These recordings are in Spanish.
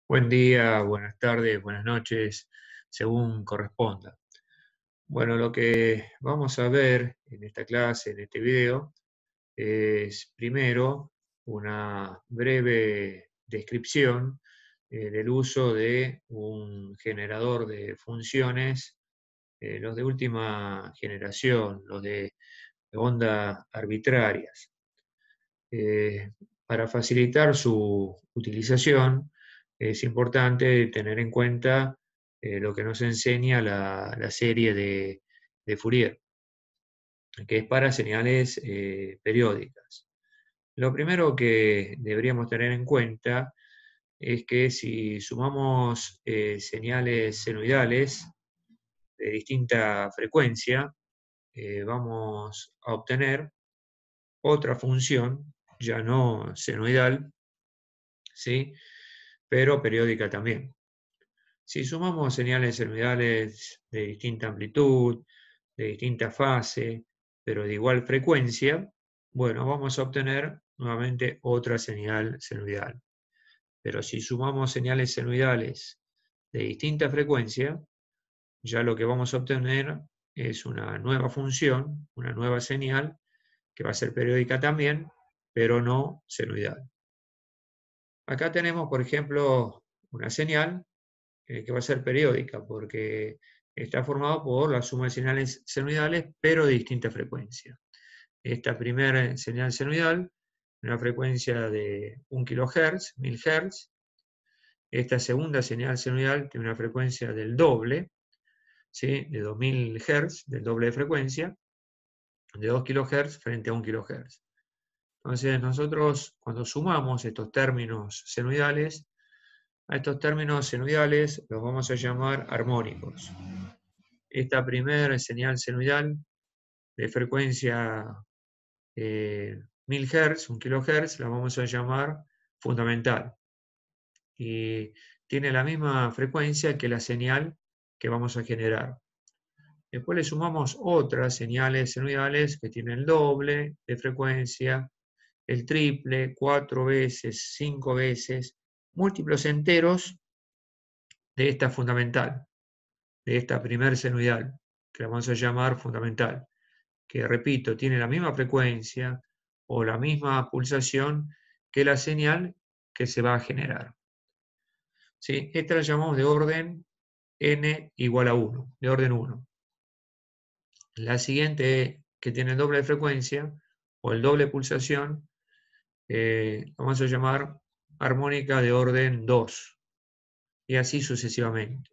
Buen día, buenas tardes, buenas noches, según corresponda. Bueno, lo que vamos a ver en esta clase, en este video, es primero una breve descripción del uso de un generador de funciones, los de última generación, los de ondas arbitrarias. Eh, para facilitar su utilización, es importante tener en cuenta lo que nos enseña la serie de Fourier, que es para señales periódicas. Lo primero que deberíamos tener en cuenta es que si sumamos señales senoidales de distinta frecuencia, vamos a obtener otra función, ya no senoidal, ¿sí? Pero periódica también. Si sumamos señales senoidales de distinta amplitud, de distinta fase, pero de igual frecuencia, bueno, vamos a obtener nuevamente otra señal senoidal. Pero si sumamos señales senoidales de distinta frecuencia, ya lo que vamos a obtener es una nueva función, una nueva señal, que va a ser periódica también, pero no senoidal. Acá tenemos, por ejemplo, una señal que va a ser periódica, porque está formado por la suma de señales senoidales, pero de distinta frecuencia. Esta primera señal senoidal, una frecuencia de 1 kHz, 1000 Hz. Esta segunda señal senoidal tiene una frecuencia del doble, ¿sí? De 2000 Hz, del doble de frecuencia, de 2 kHz frente a 1 kHz. Entonces nosotros cuando sumamos estos términos senoidales, a estos términos senoidales los vamos a llamar armónicos. Esta primera señal senoidal de frecuencia 1000 Hz, 1 kHz, la vamos a llamar fundamental. Y tiene la misma frecuencia que la señal que vamos a generar. Después le sumamos otras señales senoidales que tienen el doble de frecuencia, el triple, 4 veces, 5 veces, múltiplos enteros de esta fundamental, de esta primer senoidal, que la vamos a llamar fundamental, que repito, tiene la misma frecuencia o la misma pulsación que la señal que se va a generar. ¿Sí? Esta la llamamos de orden n igual a 1, de orden 1. La siguiente, que tiene el doble de frecuencia o el doble de pulsación, vamos a llamar armónica de orden 2, y así sucesivamente.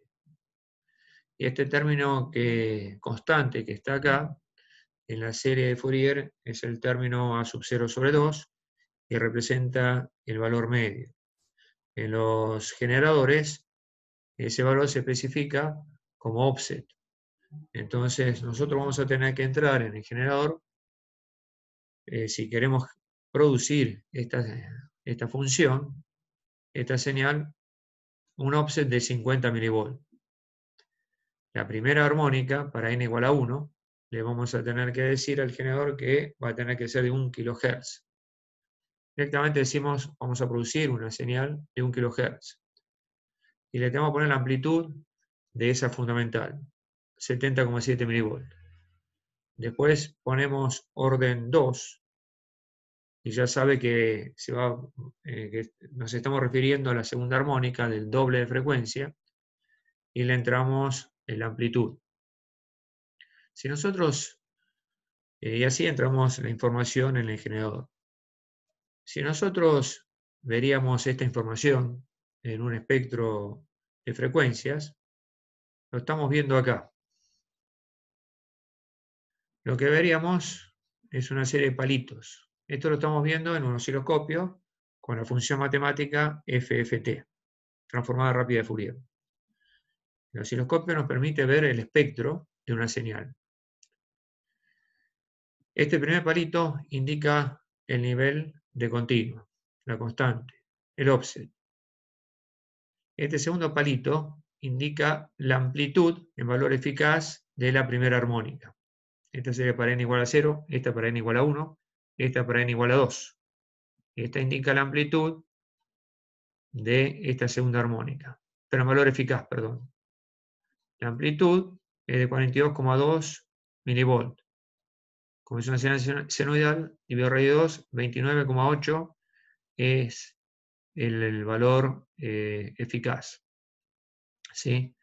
Y este término constante que está acá, en la serie de Fourier, es el término a sub 0 sobre 2, y representa el valor medio. En los generadores, ese valor se especifica como offset. Entonces, nosotros vamos a tener que entrar en el generador, si queremos producir esta función, esta señal, un offset de 50 milivolts. La primera armónica, para n igual a 1, le vamos a tener que decir al generador que va a tener que ser de 1 kHz. Directamente decimos, vamos a producir una señal de 1 kHz. Y le tenemos que poner la amplitud de esa fundamental, 70,7 milivolts. Después ponemos orden 2, y ya sabe que, que nos estamos refiriendo a la segunda armónica del doble de frecuencia, y le entramos en la amplitud. Si nosotros, y así entramos la información en el generador. Si nosotros veríamos esta información en un espectro de frecuencias, lo estamos viendo acá. Lo que veríamos es una serie de palitos. Esto lo estamos viendo en un osciloscopio con la función matemática FFT, transformada rápida de Fourier. El osciloscopio nos permite ver el espectro de una señal. Este primer palito indica el nivel de continuo, la constante, el offset. Este segundo palito indica la amplitud en valor eficaz de la primera armónica. Esta sería para n igual a 0, esta para n igual a 1, esta para n igual a 2. Esta indica la amplitud de esta segunda armónica, pero en valor eficaz, perdón. La amplitud es de 42,2 milivolt. Como es una señal senoidal, dividido radio 2, 29,8 es el valor eficaz. ¿Sí?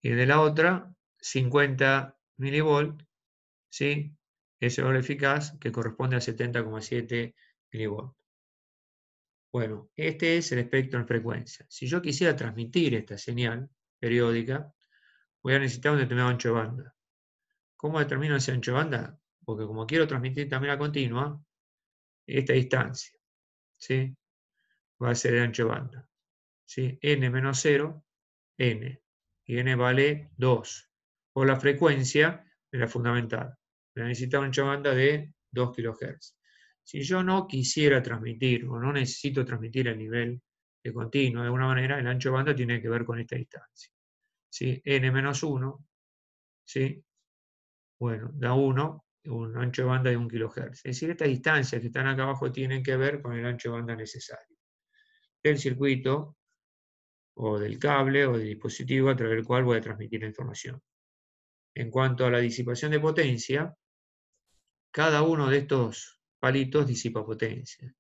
Y de la otra, 50 milivolt, ¿sí? Es el valor eficaz que corresponde a 70,7 milivolt. Bueno, este es el espectro en frecuencia. Si yo quisiera transmitir esta señal periódica, voy a necesitar un determinado ancho de banda. ¿Cómo determino ese ancho de banda? Porque como quiero transmitir también a continua, esta distancia, ¿sí? Va a ser el ancho de banda, ¿sí? N menos 0, N. Y N vale 2. Por la frecuencia de la fundamental. Necesita un ancho de banda de 2 kHz. Si yo no quisiera transmitir o no necesito transmitir a nivel de continuo de alguna manera, el ancho de banda tiene que ver con esta distancia. ¿Sí? N menos 1, ¿sí? Bueno, da 1, un ancho de banda de 1 kHz. Es decir, estas distancias que están acá abajo tienen que ver con el ancho de banda necesario del circuito o del cable o del dispositivo a través del cual voy a transmitir la información. En cuanto a la disipación de potencia, cada uno de estos palitos disipa potencia.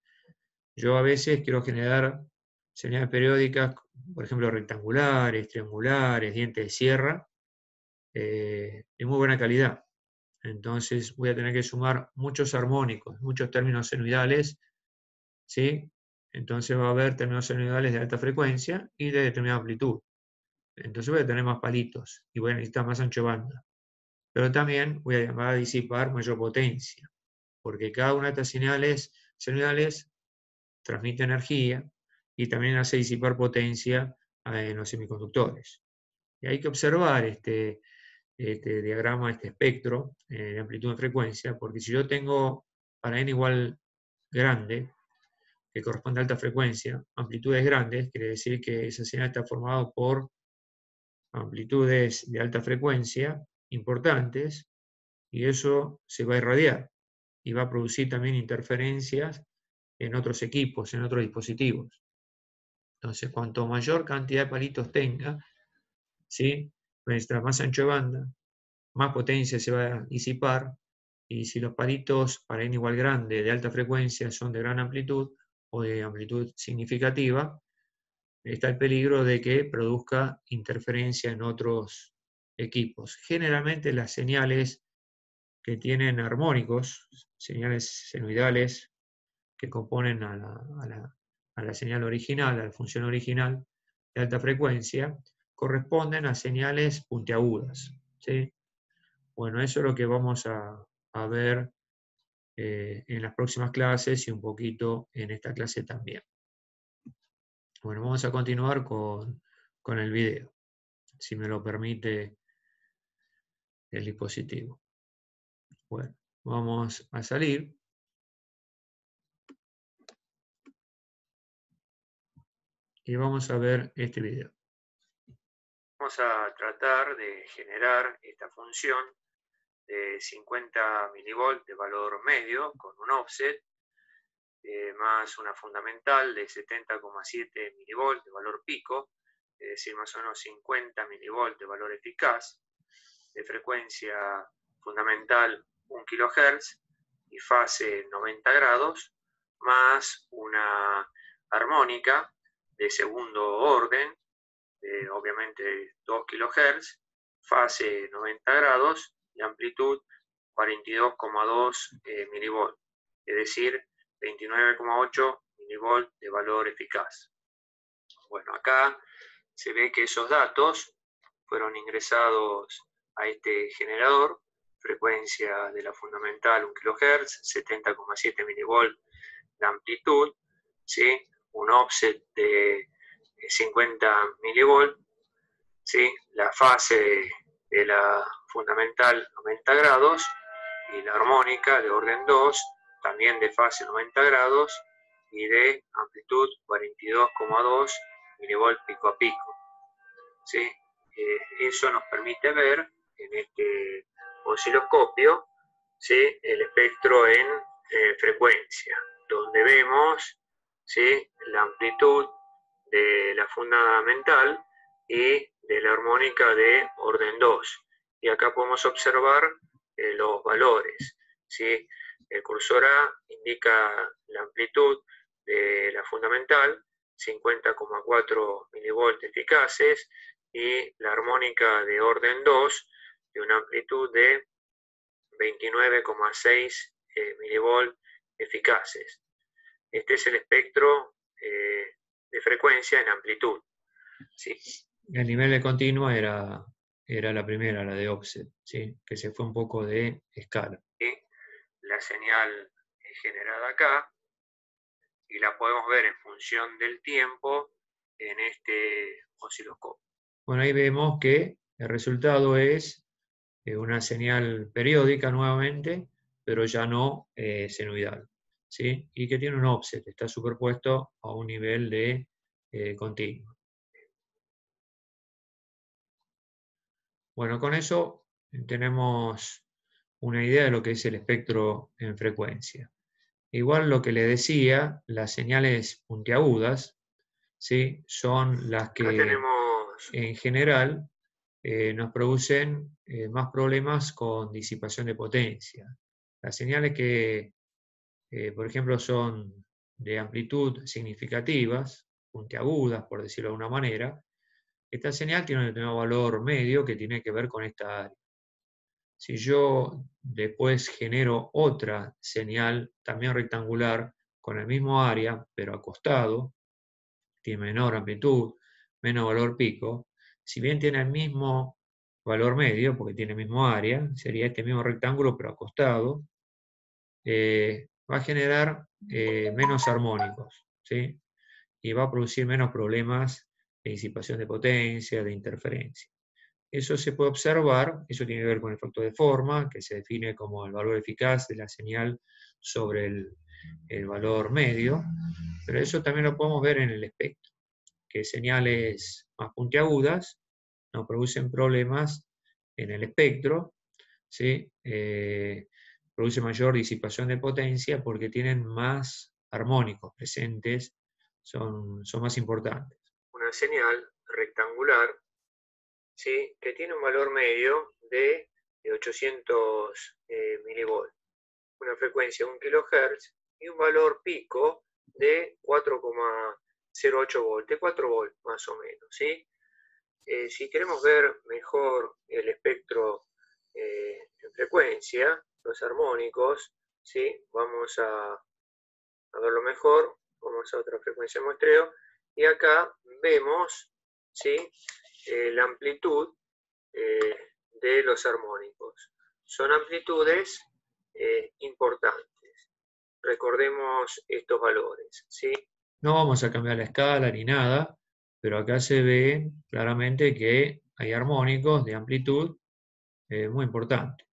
Yo a veces quiero generar señales periódicas, por ejemplo, rectangulares, triangulares, dientes de sierra, de muy buena calidad. Entonces voy a tener que sumar muchos armónicos, muchos términos senoidales, ¿sí? Entonces va a haber términos senoidales de alta frecuencia y de determinada amplitud. Entonces voy a tener más palitos y voy a necesitar más ancho de banda. Pero también voy a disipar mayor potencia, porque cada una de estas señales senoidales transmite energía y también hace disipar potencia en los semiconductores. Y hay que observar este diagrama, este espectro de amplitud y frecuencia, porque si yo tengo para n igual grande, que corresponde a alta frecuencia, amplitudes grandes, quiere decir que esa señal está formada por amplitudes de alta frecuencia importantes, y eso se va a irradiar y va a producir también interferencias en otros equipos, en otros dispositivos. Entonces, cuanto mayor cantidad de palitos tenga, ¿sí? Mientras más ancho de banda, más potencia se va a disipar, y si los palitos para n igual grande de alta frecuencia son de gran amplitud o de amplitud significativa, está el peligro de que produzca interferencia en otros equipos. Generalmente las señales que tienen armónicos, señales senoidales que componen a la señal original, a la función original de alta frecuencia, corresponden a señales puntiagudas, ¿sí? Bueno, eso es lo que vamos a ver en las próximas clases y un poquito en esta clase también. Bueno, vamos a continuar con el video, si me lo permite el dispositivo. Bueno, vamos a salir. Y vamos a ver este video. Vamos a tratar de generar esta función de 50 milivolts de valor medio con un offset, más una fundamental de 70,7 milivolts de valor pico, es decir, más o menos 50 milivolts de valor eficaz, de frecuencia fundamental 1 kHz y fase 90 grados, más una armónica de segundo orden, obviamente 2 kHz, fase 90 grados y amplitud 42,2 milivolts, es decir, 29,8 milivolts de valor eficaz. Bueno, acá se ve que esos datos fueron ingresados a este generador, frecuencia de la fundamental 1 kHz, 70,7 milivolts de amplitud, ¿sí? Un offset de 50 milivolts, ¿sí? La fase de la fundamental 90 grados y la armónica de orden 2, también de fase 90 grados y de amplitud 42,2 milivolts pico a pico, ¿sí? Eso nos permite ver en este osciloscopio, ¿sí? El espectro en frecuencia, donde vemos, ¿sí? La amplitud de la fundamental y de la armónica de orden 2. Y acá podemos observar los valores, ¿sí? El cursor A indica la amplitud de la fundamental, 50,4 milivolts eficaces, y la armónica de orden 2 de una amplitud de 29,6 milivolts eficaces. Este es el espectro de frecuencia en amplitud. ¿Sí? El nivel de continua era la primera, la de offset, ¿sí? Que se fue un poco de escala. ¿Sí? La señal es generada acá y la podemos ver en función del tiempo en este osciloscopio. Bueno, ahí vemos que el resultado es una señal periódica nuevamente, pero ya no senoidal, ¿sí? Y que tiene un offset, está superpuesto a un nivel de continuo. Bueno, con eso tenemos una idea de lo que es el espectro en frecuencia. Igual lo que le decía, las señales puntiagudas, ¿sí? Son las que en general nos producen más problemas con disipación de potencia. Las señales que, por ejemplo, son de amplitud significativas, puntiagudas, por decirlo de alguna manera, esta señal tiene un determinado valor medio que tiene que ver con esta área. Si yo después genero otra señal, también rectangular, con el mismo área, pero acostado, tiene menor amplitud, menos valor pico, si bien tiene el mismo valor medio, porque tiene el mismo área, sería este mismo rectángulo, pero acostado, va a generar menos armónicos, ¿sí? Y va a producir menos problemas de disipación de potencia, de interferencia. Eso se puede observar, eso tiene que ver con el factor de forma, que se define como el valor eficaz de la señal sobre el valor medio, pero eso también lo podemos ver en el espectro, que señales más puntiagudas nos producen problemas en el espectro, ¿sí? Produce mayor disipación de potencia porque tienen más armónicos presentes, son más importantes. Una señal rectangular, ¿sí? Que tiene un valor medio de 800 milivolts, una frecuencia de 1 kHz y un valor pico de 4,08 volts, de 4 volts más o menos, ¿sí? Si queremos ver mejor el espectro en frecuencia, los armónicos, ¿sí? Vamos a verlo mejor, vamos a otra frecuencia de muestreo, y acá vemos, ¿sí? La amplitud de los armónicos. Son amplitudes importantes. Recordemos estos valores, ¿sí? No vamos a cambiar la escala ni nada, pero acá se ve claramente que hay armónicos de amplitud muy importante.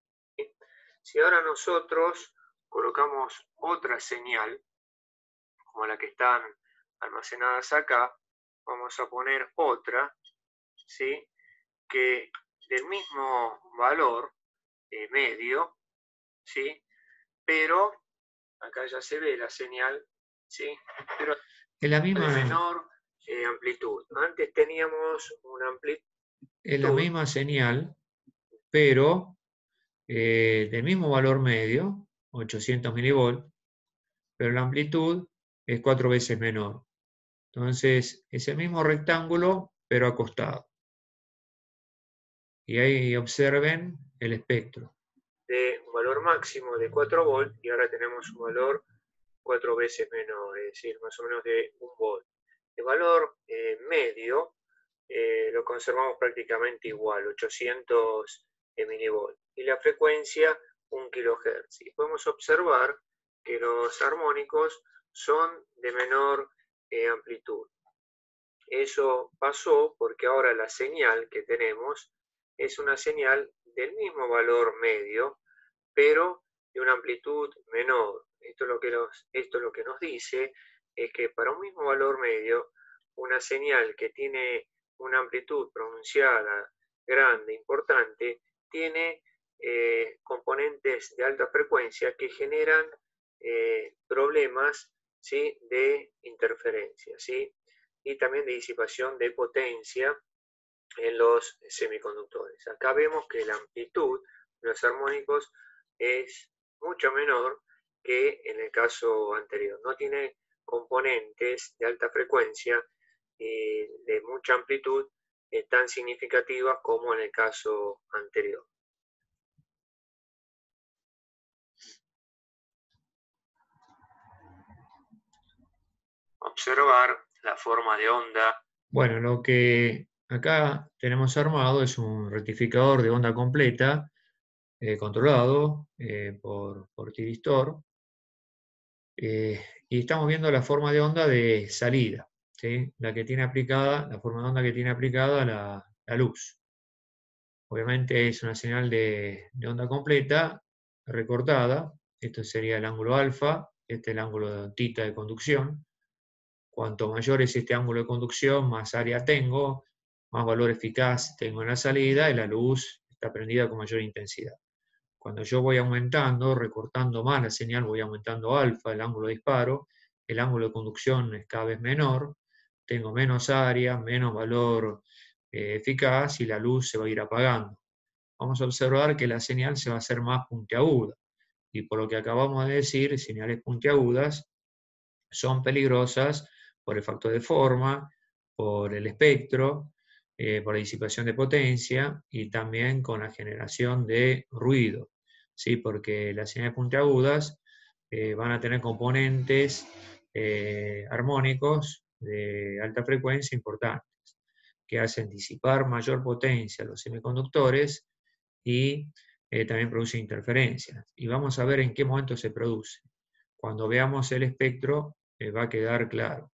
Si ahora nosotros colocamos otra señal, como la que están almacenadas acá, vamos a poner otra, ¿sí? Que del mismo valor medio, ¿sí? Pero acá ya se ve la señal, ¿sí? Pero es la misma de menor amplitud. Antes teníamos una amplitud. Es la misma señal, pero del mismo valor medio, 800 milivolts, pero la amplitud es 4 veces menor. Entonces, es el mismo rectángulo, pero acostado. Y ahí observen el espectro. De un valor máximo de 4 volts y ahora tenemos un valor 4 veces menor, es decir, más o menos de 1 volt. El valor medio lo conservamos prácticamente igual, 800 milivolts. Y la frecuencia 1 kHz. Y podemos observar que los armónicos son de menor amplitud. Eso pasó porque ahora la señal que tenemos es una señal del mismo valor medio, pero de una amplitud menor. Esto es lo que nos dice es que para un mismo valor medio, una señal que tiene una amplitud pronunciada, grande, importante, tiene componentes de alta frecuencia que generan problemas, ¿sí? De interferencia, ¿sí? y también de disipación de potencia en los semiconductores. Acá vemos que la amplitud de los armónicos es mucho menor que en el caso anterior. No tiene componentes de alta frecuencia y de mucha amplitud tan significativas como en el caso anterior. Observar la forma de onda. Bueno, lo que acá tenemos armado es un rectificador de onda completa controlado por tiristor. Y estamos viendo la forma de onda de salida, ¿sí? La forma de onda que tiene aplicada la luz. Obviamente es una señal de onda completa, recortada. Esto sería el ángulo alfa, este es el ángulo tita de conducción. Cuanto mayor es este ángulo de conducción, más área tengo, más valor eficaz tengo en la salida y la luz está prendida con mayor intensidad. Cuando yo voy aumentando, recortando más la señal, voy aumentando alfa, el ángulo de disparo, el ángulo de conducción es cada vez menor, tengo menos área, menos valor eficaz y la luz se va a ir apagando. Vamos a observar que la señal se va a hacer más puntiaguda. Y por lo que acabamos de decir, señales puntiagudas son peligrosas por el factor de forma, por el espectro, por la disipación de potencia y también con la generación de ruido, ¿sí? Porque las señales puntiagudas van a tener componentes armónicos de alta frecuencia importantes, que hacen disipar mayor potencia a los semiconductores y también producen interferencias. Y vamos a ver en qué momento se produce. Cuando veamos el espectro, va a quedar claro.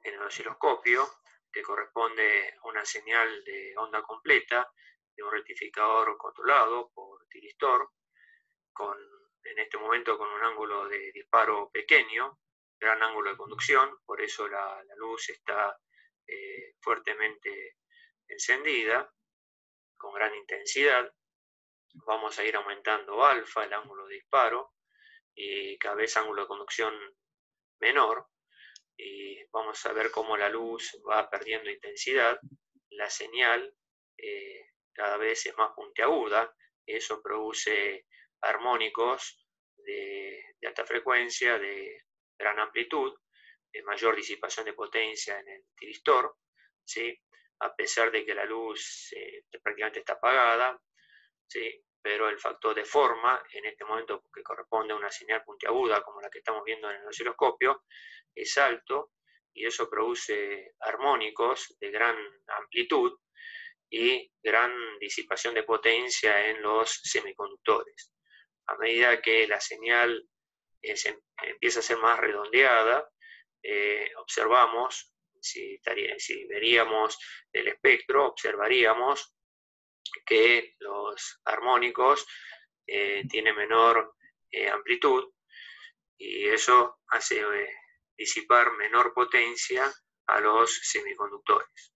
En el osciloscopio, que corresponde a una señal de onda completa de un rectificador controlado por tiristor, en este momento con un ángulo de disparo pequeño, gran ángulo de conducción, por eso la luz está fuertemente encendida, con gran intensidad. Vamos a ir aumentando alfa, el ángulo de disparo, y cada vez ángulo de conducción menor, y vamos a ver cómo la luz va perdiendo intensidad, la señal cada vez es más puntiaguda, eso produce armónicos de alta frecuencia, de gran amplitud, de mayor disipación de potencia en el tiristor, ¿sí? A pesar de que la luz prácticamente está apagada, ¿sí? Pero el factor de forma, en este momento que corresponde a una señal puntiaguda como la que estamos viendo en el osciloscopio, es alto y eso produce armónicos de gran amplitud y gran disipación de potencia en los semiconductores. A medida que la señal empieza a ser más redondeada, observamos, si veríamos el espectro, observaríamos que los armónicos tienen menor amplitud y eso hace disipar menor potencia a los semiconductores.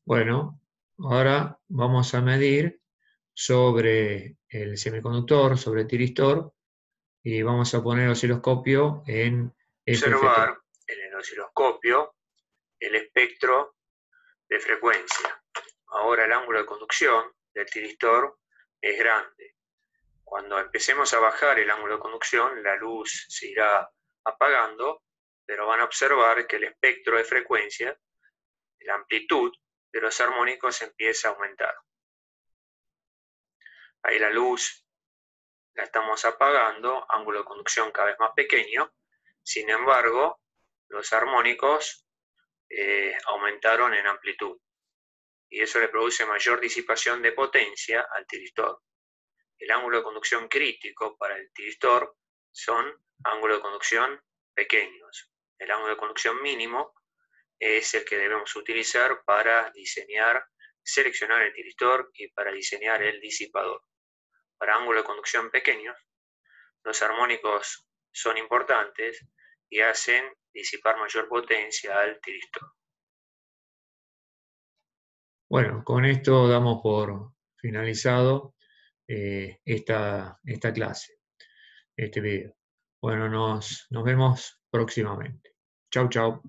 Bueno, ahora vamos a medir sobre el semiconductor, sobre el tiristor, y vamos a poner el osciloscopio en FFT. Observar en el osciloscopio el espectro de frecuencia. Ahora el ángulo de conducción del tiristor es grande. Cuando empecemos a bajar el ángulo de conducción, la luz se irá apagando, pero van a observar que el espectro de frecuencia, la amplitud de los armónicos empieza a aumentar. Ahí la luz la estamos apagando, ángulo de conducción cada vez más pequeño, sin embargo, los armónicos aumentaron en amplitud y eso le produce mayor disipación de potencia al tiristor. El ángulo de conducción crítico para el tiristor son ángulos de conducción pequeños. El ángulo de conducción mínimo es el que debemos utilizar para seleccionar el tiristor y para diseñar el disipador. Para ángulos de conducción pequeños, los armónicos son importantes y hacen disipar mayor potencia al tiristor. Bueno, con esto damos por finalizado esta clase, este video. Bueno, nos vemos próximamente. Chau, chau.